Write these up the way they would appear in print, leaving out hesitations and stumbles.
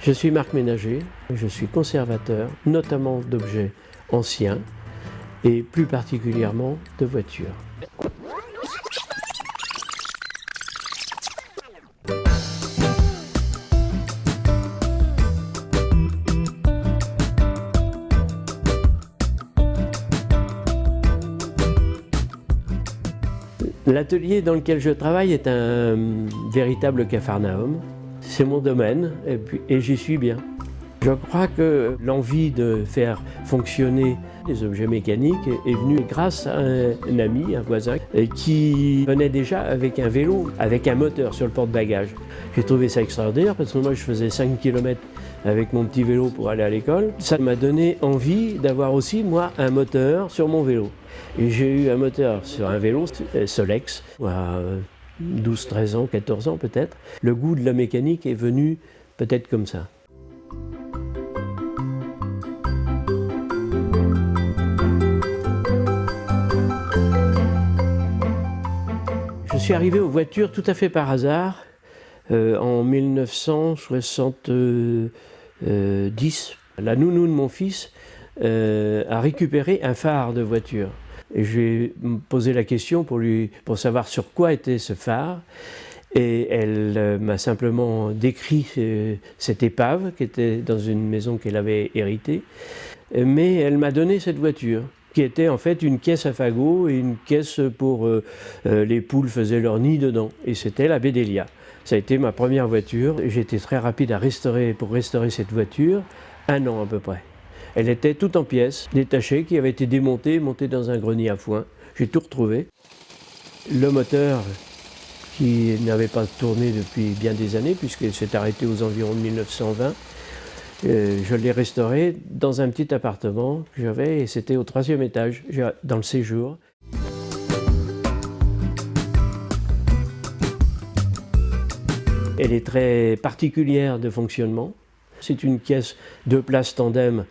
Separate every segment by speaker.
Speaker 1: Je suis Marc Ménager, je suis conservateur, notamment d'objets anciens et plus particulièrement de voitures. L'atelier dans lequel je travaille est un véritable capharnaüm. C'est mon domaine et j'y suis bien. Je crois que l'envie de faire fonctionner les objets mécaniques est venue grâce à un ami, un voisin, qui venait déjà avec un vélo, avec un moteur sur le porte-bagages. J'ai trouvé ça extraordinaire parce que moi je faisais 5 km avec mon petit vélo pour aller à l'école. Ça m'a donné envie d'avoir aussi, moi, un moteur sur mon vélo. Et j'ai eu un moteur sur un vélo, Solex, à 12, 13 ans, 14 ans peut-être. Le goût de la mécanique est venu peut-être comme ça. Je suis arrivé aux voitures tout à fait par hasard en 1970. La nounou de mon fils a récupéré un phare de voiture. Et je lui ai posé la question pour savoir sur quoi était ce phare. Et elle m'a simplement décrit cette épave qui était dans une maison qu'elle avait héritée. Mais elle m'a donné cette voiture, qui était en fait une caisse à fagots et une caisse pour les poules faisaient leur nid dedans. Et c'était la Bédélia. Ça a été ma première voiture. J'ai été très rapide pour restaurer cette voiture, 1 an à peu près. Elle était toute en pièces, détachée, qui avait été démontée, montée dans un grenier à foin. J'ai tout retrouvé. Le moteur, qui n'avait pas tourné depuis bien des années, puisqu'il s'est arrêté aux environs de 1920, je l'ai restauré dans un petit appartement que j'avais, et c'était au 3e étage, dans le séjour. Elle est très particulière de fonctionnement. C'est une caisse 2 places tandem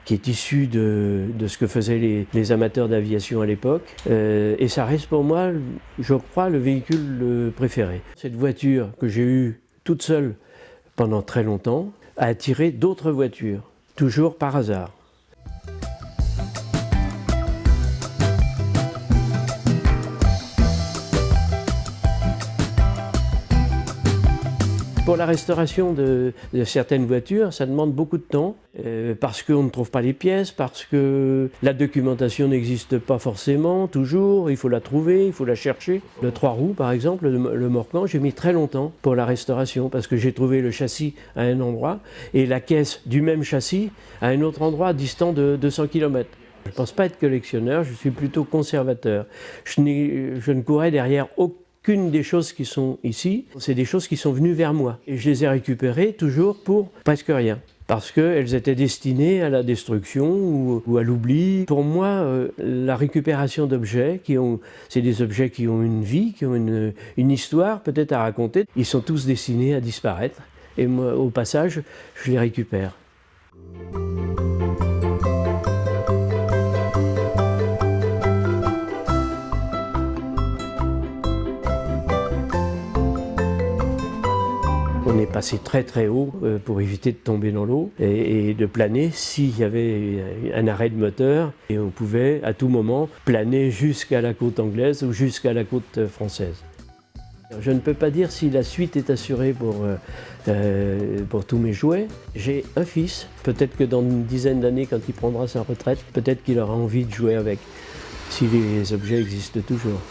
Speaker 1: qui est issue de ce que faisaient les amateurs d'aviation à l'époque. Et ça reste pour moi, je crois, le véhicule préféré. Cette voiture que j'ai eue toute seule pendant très longtemps a attiré d'autres voitures, toujours par hasard. Pour la restauration de certaines voitures, ça demande beaucoup de temps, parce qu'on ne trouve pas les pièces, parce que la documentation n'existe pas forcément, toujours, il faut la trouver, il faut la chercher. Le 3 roues, par exemple, le Morgan, j'ai mis très longtemps pour la restauration, parce que j'ai trouvé le châssis à un endroit, et la caisse du même châssis à un autre endroit, distant de 200 km. Je ne pense pas être collectionneur, je suis plutôt conservateur. Je ne courais derrière aucune des choses qui sont ici, c'est des choses qui sont venues vers moi. Et je les ai récupérées toujours pour presque rien. Parce qu'elles étaient destinées à la destruction ou à l'oubli. Pour moi, la récupération d'objets, c'est des objets qui ont une vie, qui ont une histoire peut-être à raconter. Ils sont tous destinés à disparaître. Et moi, au passage, je les récupère. On est passé très très haut pour éviter de tomber dans l'eau et de planer s'il y avait un arrêt de moteur, et on pouvait à tout moment planer jusqu'à la côte anglaise ou jusqu'à la côte française. Je ne peux pas dire si la suite est assurée pour tous mes jouets. J'ai un fils, peut-être que dans une dizaine d'années, quand il prendra sa retraite, peut-être qu'il aura envie de jouer avec, si les objets existent toujours.